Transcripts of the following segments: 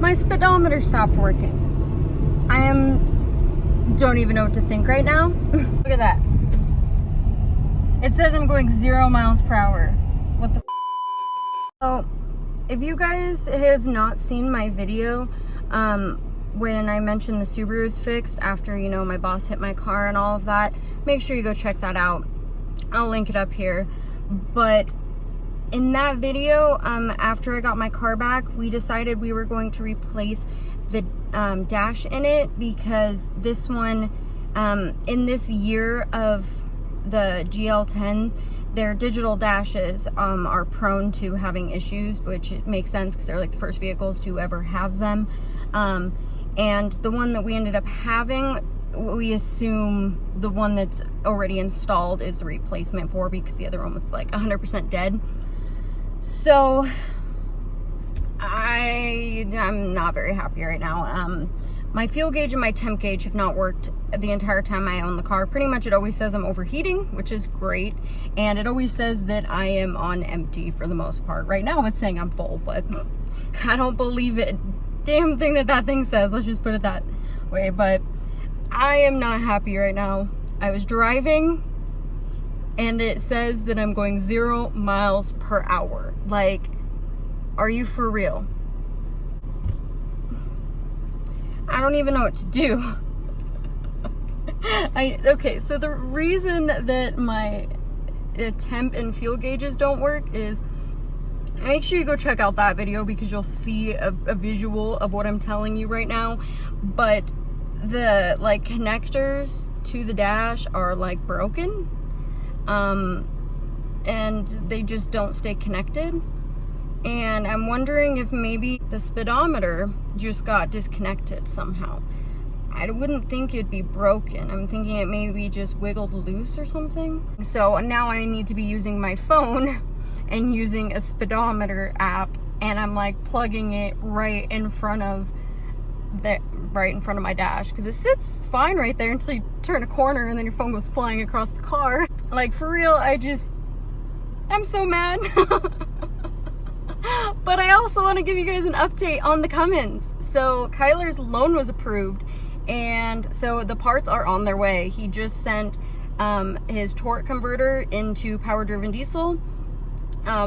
my speedometer stopped working. Don't even know what to think right now. Look at that. It says I'm going 0 miles per hour. What the f? So, if you guys have not seen my video, when I mentioned the Subaru is fixed after, you know, my boss hit my car and all of that, make sure you go check that out. I'll link it up here. But in that video, after I got my car back, we decided we were going to replace the dash in it, because this one, in this year of the GL10s, their digital dashes are prone to having issues, which it makes sense because they're like the first vehicles to ever have them. And the one that we ended up having, we assume the one that's already installed is the replacement for, because the other one was like 100% dead. So I'm not very happy right now. My fuel gauge and my temp gauge have not worked the entire time I own the car. Pretty much it always says I'm overheating, which is great. And it always says that I am on empty for the most part. Right now it's saying I'm full, but I don't believe it. Damn thing that thing says. Let's just put it that way. But I am not happy right now. I was driving and it says that I'm going 0 miles per hour. Like, are you for real? I don't even know what to do. Okay, so the reason that my temp and fuel gauges don't work is, make sure you go check out that video because you'll see a visual of what I'm telling you right now. But the like connectors to the dash are like broken, and they just don't stay connected. And I'm wondering if maybe the speedometer just got disconnected somehow. I wouldn't think it'd be broken. I'm thinking it maybe just wiggled loose or something. So now I need to be using my phone and using a speedometer app, and I'm like plugging it right in front of my dash, because it sits fine right there until you turn a corner and then your phone goes flying across the car. Like, for real, I'm so mad. But I also want to give you guys an update on the Cummins. So Kyler's loan was approved, and so the parts are on their way. He just sent his torque converter into power-driven diesel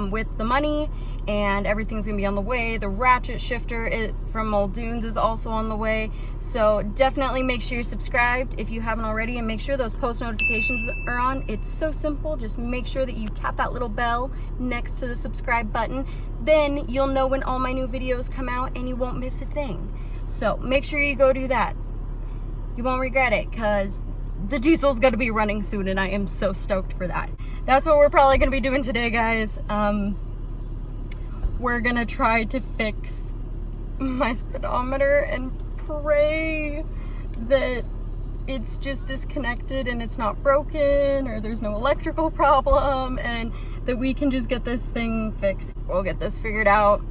with the money, and everything's gonna be on the way. The ratchet shifter from Old Dunes is also on the way. So definitely make sure you're subscribed if you haven't already, and make sure those post notifications are on. It's so simple. Just make sure that you tap that little bell next to the subscribe button. Then you'll know when all my new videos come out and you won't miss a thing. So make sure you go do that. You won't regret it, because the diesel's gonna be running soon, and I am so stoked for that. That's what we're probably gonna be doing today, guys. We're gonna try to fix my speedometer and pray that it's just disconnected and it's not broken, or there's no electrical problem, and that we can just get this thing fixed. We'll get this figured out.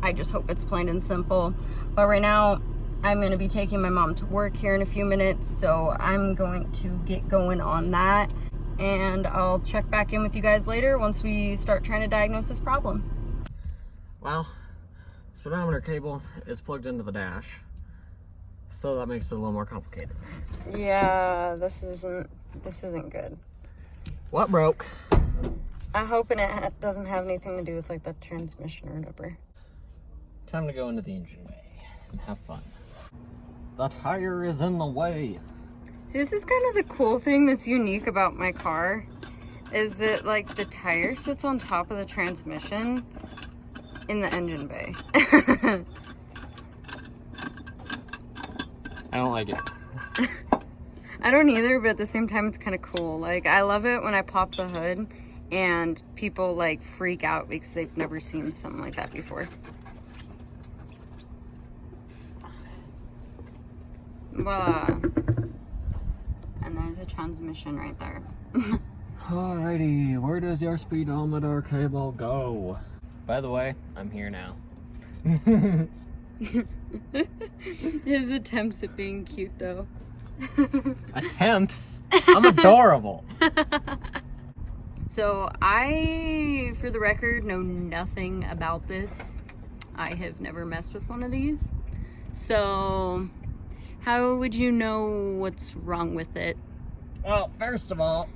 I just hope it's plain and simple. But right now, I'm gonna be taking my mom to work here in a few minutes, so I'm going to get going on that, and I'll check back in with you guys later once we start trying to diagnose this problem. Well, speedometer cable is plugged into the dash, so that makes it a little more complicated. Yeah, this isn't good. What broke? I'm hoping it doesn't have anything to do with like the transmission or whatever. Time to go into the engine bay and have fun. The tire is in the way. See, this is kind of the cool thing that's unique about my car, is that like the tire sits on top of the transmission in the engine bay. I don't like it. I don't either, but at the same time it's kind of cool. Like, I love it when I pop the hood and people like freak out because they've never seen something like that before. Voila. And there's a transmission right there. Alrighty, where does your speedometer cable go? By the way, I'm here now. His attempts at being cute, though. Attempts? I'm adorable. So I, for the record, know nothing about this. I have never messed with one of these. So how would you know what's wrong with it? Well, first of all,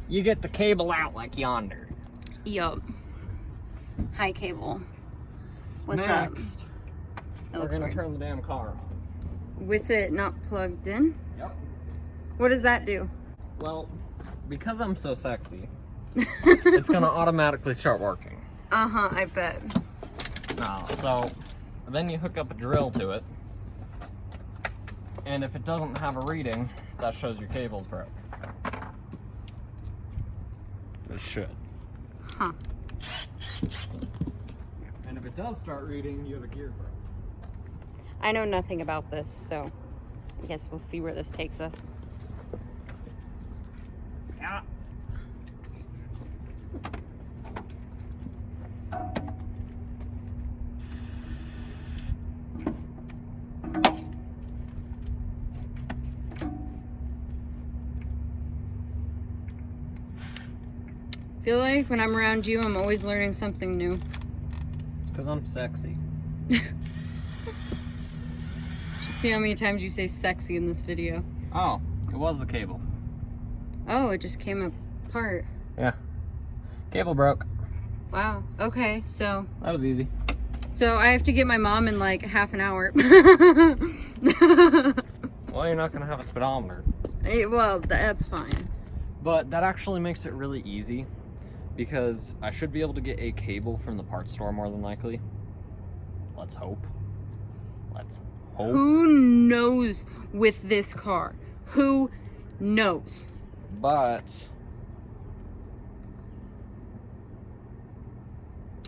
you get the cable out like yonder. Yup. Hi, cable. What's Next, up? we're gonna turn the damn car on. With it not plugged in? Yep. What does that do? Well, because I'm so sexy, it's gonna automatically start working. Uh-huh, I bet. So then you hook up a drill to it, and if it doesn't have a reading, that shows your cable's broke. It should. Huh. And if it does start reading, you have a gear broke. I know nothing about this, so I guess we'll see where this takes us. Yeah. I feel like when I'm around you, I'm always learning something new. It's because I'm sexy. Should see how many times you say sexy in this video. Oh, it was the cable. Oh, it just came apart. Yeah. Cable broke. Wow. Okay, so That was easy. I have to get my mom in like half an hour. Well, you're not going to have a speedometer. Well, that's fine. But that actually makes it really easy, because I should be able to get a cable from the parts store more than likely. Let's hope. Let's hope. Who knows with this car? Who knows? But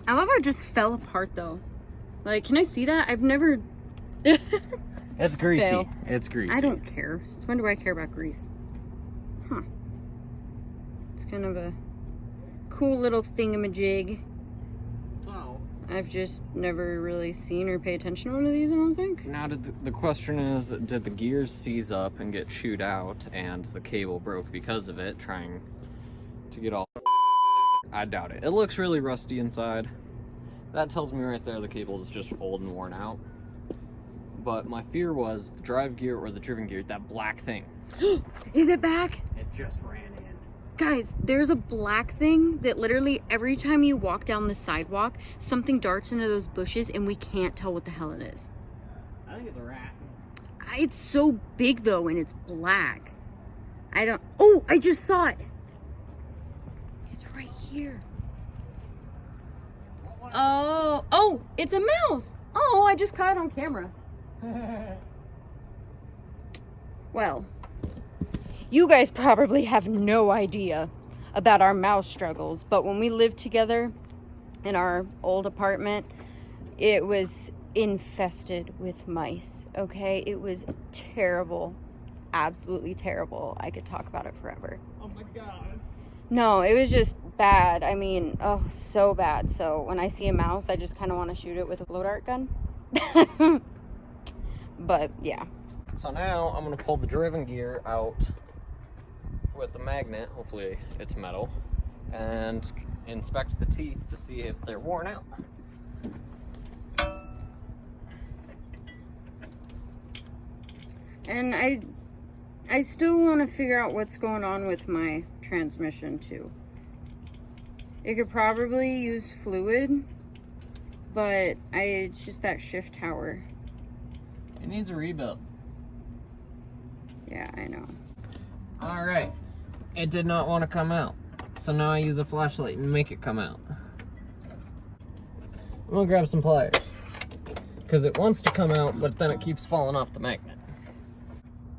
I love how it just fell apart though. Like, can I see that? I've never... it's greasy. Fail. It's greasy. I don't care. Since when do I care about grease? Huh. It's kind of a cool little thingamajig. So, I've just never really seen or paid attention to one of these, I don't think. now the question is, did the gears seize up and get chewed out and the cable broke because of it, trying to get all... I doubt it. It looks really rusty inside. That tells me right there the cable is just old and worn out. But my fear was the drive gear or the driven gear, that black thing. Is it back? It just ran in. Guys, there's a black thing that literally every time you walk down the sidewalk, something darts into those bushes and we can't tell what the hell it is. I think it's a rat. It's so big though and it's black. Oh, I just saw it. It's right here. Oh, it's a mouse. Oh, I just caught it on camera. Well, you guys probably have no idea about our mouse struggles, but when we lived together in our old apartment, it was infested with mice, okay? It was terrible, absolutely terrible. I could talk about it forever. Oh my god. No, it was just bad. I mean, oh, so bad. So when I see a mouse, I just kind of want to shoot it with a blow dart gun. But yeah. So now I'm gonna pull the driven gear out with the magnet, hopefully it's metal, and inspect the teeth to see if they're worn out. And I still want to figure out what's going on with my transmission too. It could probably use fluid, but it's just that shift tower. It needs a rebuild. Yeah, I know. Alright, it did not want to come out, so now I use a flashlight and make it come out. I'm gonna grab some pliers, because it wants to come out, but then it keeps falling off the magnet.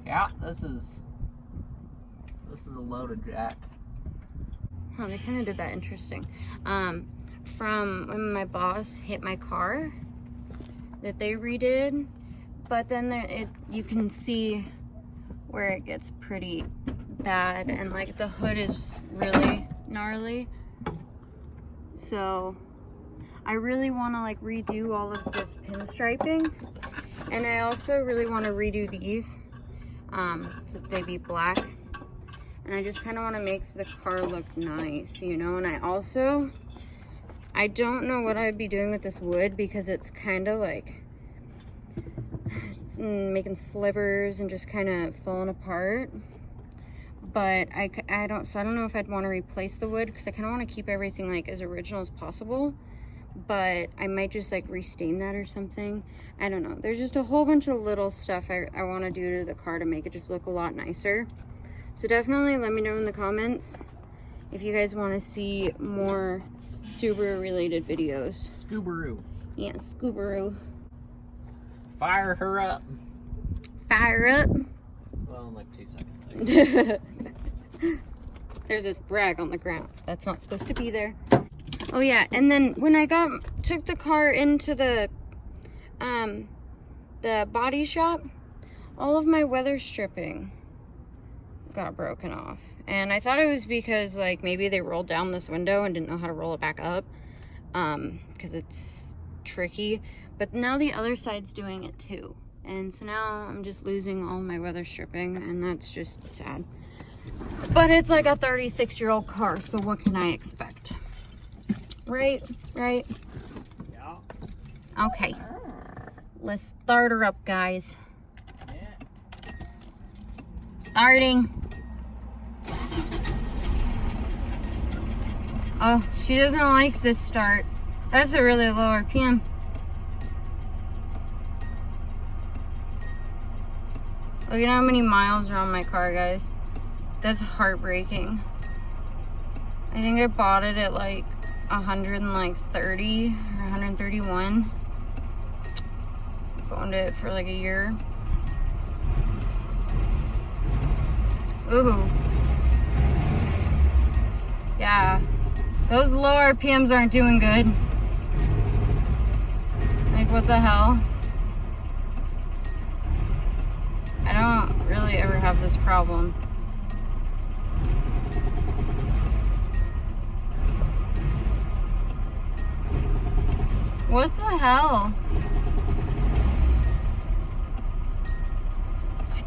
Yeah, this is a loaded jack. Huh, they kind of did that interesting. From when my boss hit my car, that they redid, but then you can see where it gets pretty bad, and like the hood is really gnarly. So I really want to like redo all of this pinstriping, and I also really want to redo these so they be black. And I just kind of want to make the car look nice, you know. And I don't know what I'd be doing with this wood, because it's kind of like making slivers and just kind of falling apart. But I don't know if I'd want to replace the wood because I kind of want to keep everything like as original as possible. But I might just like restain that or something. I don't know. There's just a whole bunch of little stuff I want to do to the car to make it just look a lot nicer. So definitely let me know in the comments if you guys want to see more Subaru related videos. Subaru. Yeah, Subaru. Fire her up. Fire up. Well, in like 2 seconds. There's a rag on the ground. That's not supposed to be there. Oh yeah, and then when I took the car into the body shop, all of my weather stripping got broken off. And I thought it was because like maybe they rolled down this window and didn't know how to roll it back up, because it's tricky. But now the other side's doing it too. And so now I'm just losing all my weather stripping, and that's just sad. But it's like a 36-year-old car, so what can I expect? Right? Right? Yeah. Okay. Let's start her up, guys. Yeah. Starting. Oh, she doesn't like this start. That's a really low RPM. Look at how many miles are on my car, guys. That's heartbreaking. I think I bought it at like 130 or 131. Owned it for like a year. Ooh. Yeah. Those low RPMs aren't doing good. Like, what the hell? I don't really ever have this problem. What the hell?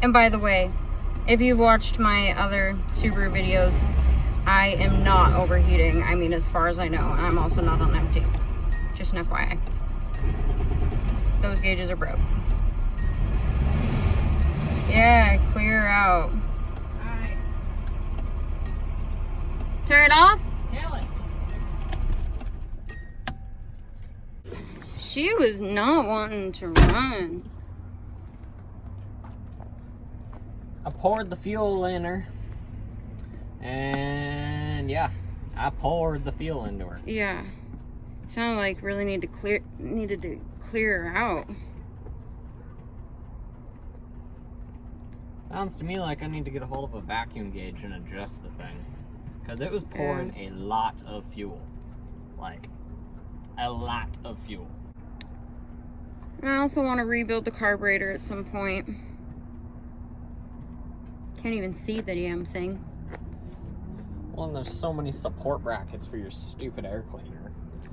And by the way, if you've watched my other Subaru videos, I am not overheating. I mean, as far as I know, and I'm also not on empty. Just an FYI. Those gauges are broke. Yeah, clear out. Alright. Turn it off? Kill it. She was not wanting to run. I poured the fuel in her. And yeah, I poured the fuel into her. Yeah. Sounded like really needed to clear her out. Sounds to me like I need to get a hold of a vacuum gauge and adjust the thing. Because it was pouring a lot of fuel. Like, a lot of fuel. And I also want to rebuild the carburetor at some point. Can't even see the damn thing. Well, and there's so many support brackets for your stupid air cleaner.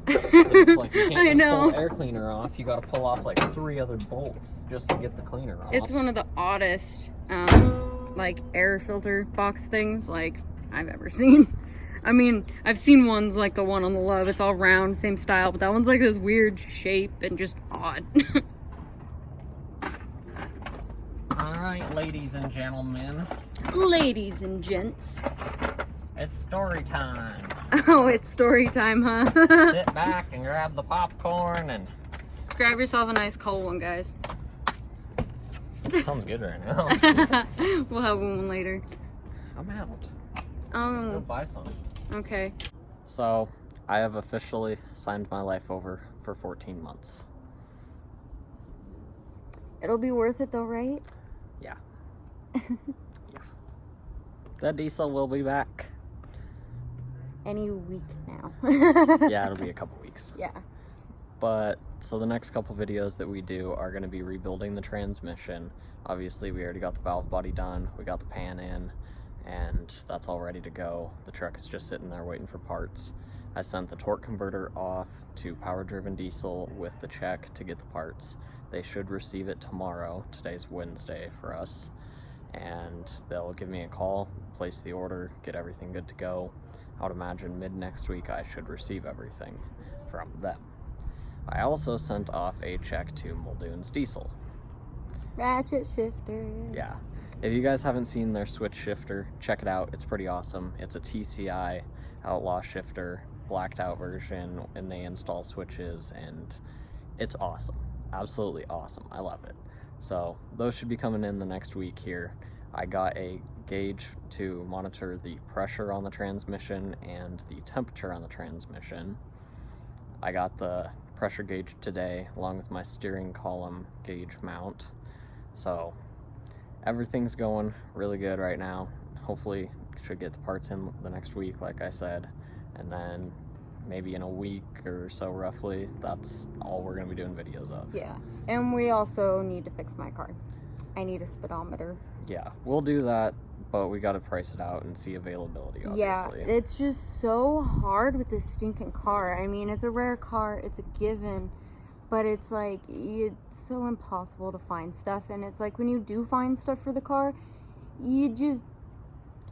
It's like you can't just pull the air cleaner off. You got to pull off like 3 other bolts just to get the cleaner off. It's one of the oddest, like air filter box things like I've ever seen. I mean, I've seen ones like the one on the Luv. It's all round, same style, but that one's like this weird shape and just odd. All right, ladies and gentlemen. Ladies and gents. It's story time. Oh, it's story time, huh? Sit back and grab the popcorn and... Grab yourself a nice cold one, guys. Sounds good right now. We'll have one later. I'm out. Oh. Go buy some. Okay. So, I have officially signed my life over for 14 months. It'll be worth it though, right? Yeah. Yeah. The diesel will be back. Any week now. Yeah, it'll be a couple weeks. Yeah. But, so the next couple videos that we do are going to be rebuilding the transmission. Obviously, we already got the valve body done. We got the pan in. And that's all ready to go. The truck is just sitting there waiting for parts. I sent the torque converter off to Power Driven Diesel with the check to get the parts. They should receive it tomorrow. Today's Wednesday for us. And they'll give me a call, place the order, get everything good to go. I would imagine mid next week I should receive everything from them. I also sent off a check to Muldoon's Diesel. Ratchet shifter. Yeah. If you guys haven't seen their switch shifter, check it out. It's pretty awesome. It's a TCI Outlaw shifter, blacked out version, and they install switches, and it's awesome. Absolutely awesome. I love it. So those should be coming in the next week here. I got a gauge to monitor the pressure on the transmission and the temperature on the transmission. I got the pressure gauge today along with my steering column gauge mount. So everything's going really good right now. Hopefully should get the parts in the next week, like I said, and then maybe in a week or so roughly, that's all we're gonna be doing videos of. Yeah, and we also need to fix my car. I need a speedometer. Yeah, we'll do that, but we gotta price it out and see availability, obviously. Yeah, it's just so hard with this stinking car. I mean, it's a rare car, it's a given, but it's like, it's so impossible to find stuff, and it's like when you do find stuff for the car,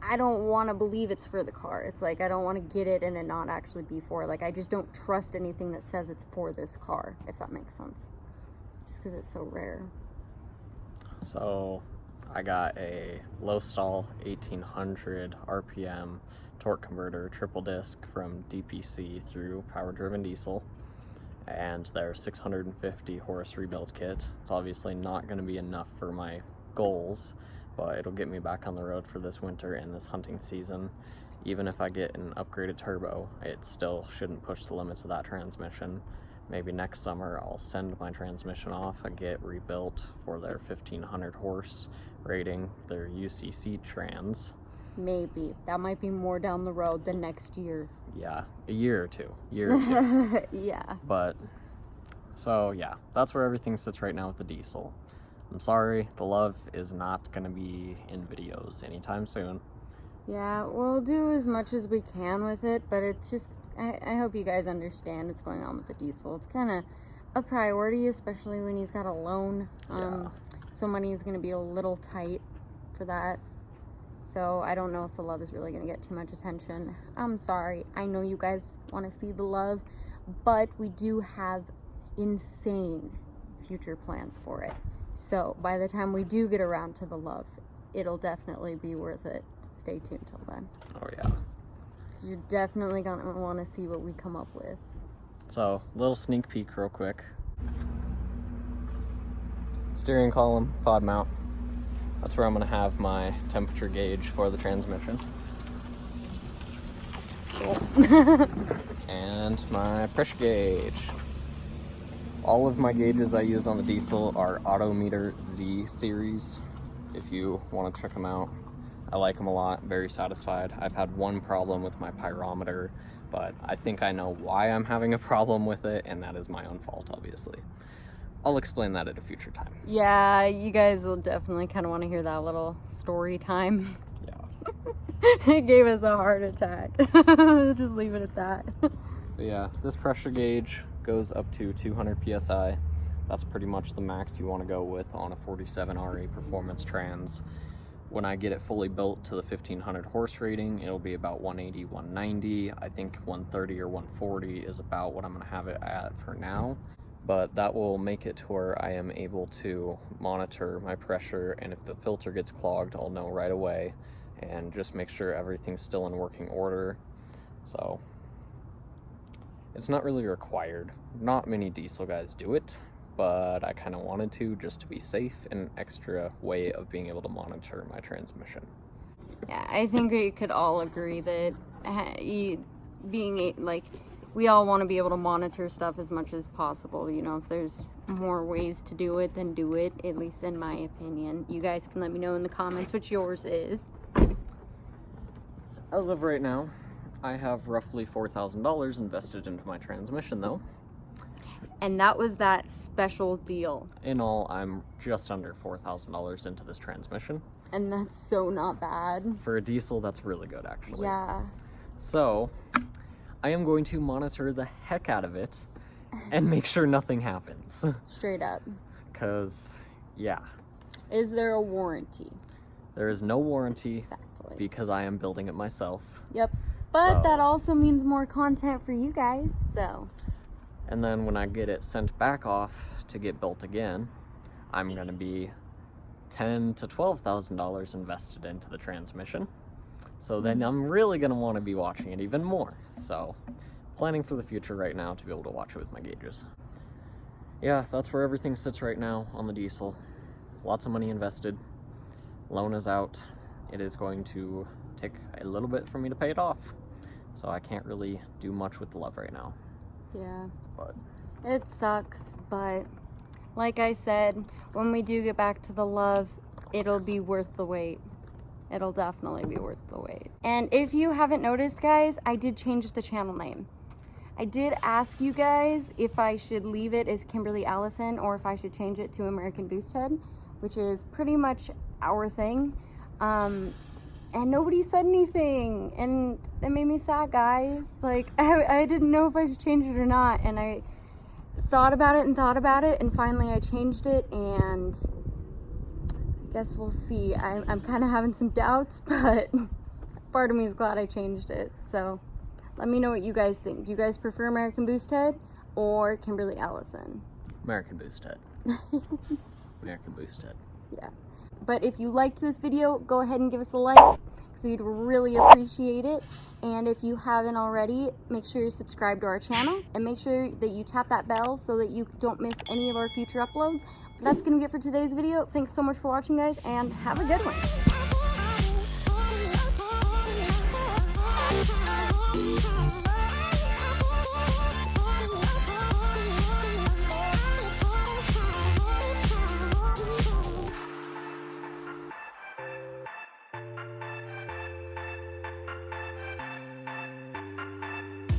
I don't want to believe it's for the car. It's like, I don't want to get it and it not actually be for it. Like, I just don't trust anything that says it's for this car, if that makes sense. Just because it's so rare. So, I got a low stall 1800 RPM torque converter triple disc from DPC through Power Driven Diesel, and their 650 horse rebuild kit. It's obviously not going to be enough for my goals, but it'll get me back on the road for this winter and this hunting season. Even if I get an upgraded turbo, it still shouldn't push the limits of that transmission. Maybe next summer I'll send my transmission off and get rebuilt for their 1500 horse rating, their UCC trans. Maybe. That might be more down the road than next year. Yeah, a year or two. Yeah. But, so yeah, that's where everything sits right now with the diesel. I'm sorry, the Luv is not going to be in videos anytime soon. Yeah, we'll do as much as we can with it, but it's just, I hope you guys understand what's going on with the diesel. It's kind of a priority, especially when he's got a loan. Yeah. So money is going to be a little tight for that. So I don't know if the Luv is really going to get too much attention. I'm sorry. I know you guys want to see the Luv, but we do have insane future plans for it. So by the time we do get around to the Luv, it'll definitely be worth it. Stay tuned till then. Oh yeah. 'Cause you're definitely going to want to see what we come up with. So, little sneak peek real quick. Steering column, pod mount. That's where I'm going to have my temperature gauge for the transmission. Cool. And my pressure gauge. All of my gauges I use on the diesel are Autometer Z series, if you want to check them out. I like them a lot, very satisfied. I've had one problem with my pyrometer, but I think I know why I'm having a problem with it, and that is my own fault, obviously. I'll explain that at a future time. Yeah, you guys will definitely kind of want to hear that little story time. Yeah. It gave us a heart attack. Just leave it at that. But yeah, this pressure gauge goes up to 200 psi. That's pretty much the max you want to go with on a 47 RE performance trans. When I get it fully built to the 1500 horse rating, it'll be about 180, 190. I think 130 or 140 is about what I'm going to have it at for now. But that will make it to where I am able to monitor my pressure, and if the filter gets clogged, I'll know right away, and just make sure everything's still in working order. So it's not really required. Not many diesel guys do it, but I kind of wanted to, just to be safe, and an extra way of being able to monitor my transmission. Yeah, I think we could all agree that we all want to be able to monitor stuff as much as possible. You know, if there's more ways to do it, then do it, at least in my opinion. You guys can let me know in the comments what yours is. As of right now, I have roughly $4,000 invested into my transmission though. And that was that special deal. In all, I'm just under $4,000 into this transmission. And that's so not bad. For a diesel, that's really good actually. Yeah. So, I am going to monitor the heck out of it and make sure nothing happens. Straight up. Because, yeah. Is there a warranty? There is no warranty. Exactly. Because I am building it myself. Yep. But So- that also means more content for you guys, so. And then when I get it sent back off to get built again, I'm going to be $10,000 to $12,000 invested into the transmission. So then I'm really going to want to be watching it even more. So planning for the future right now to be able to watch it with my gauges. Yeah, that's where everything sits right now on the diesel. Lots of money invested. Loan is out. It is going to take a little bit for me to pay it off. So I can't really do much with the Luv right now. Yeah. But it sucks, but like I said, when we do get back to the Luv, it'll be worth the wait. It'll definitely be worth the wait. And if you haven't noticed, guys, I did change the channel name. I did ask you guys if I should leave it as Kimberly Allison or if I should change it to American Boosthead, which is pretty much our thing. And nobody said anything, and it made me sad, guys. Like, I didn't know if I should change it or not, and I thought about it, and finally I changed it, and I guess we'll see. I'm kind of having some doubts, but part of me is glad I changed it. So let me know what you guys think. Do you guys prefer American Boosthead or Kimberly Allison? American Boosthead. American Boosthead. Yeah. But if you liked this video, go ahead and give us a like, because we'd really appreciate it. And if you haven't already, make sure you're subscribed to our channel, and make sure that you tap that bell so that you don't miss any of our future uploads. That's going to be it for today's video. Thanks so much for watching, guys, and have a good one.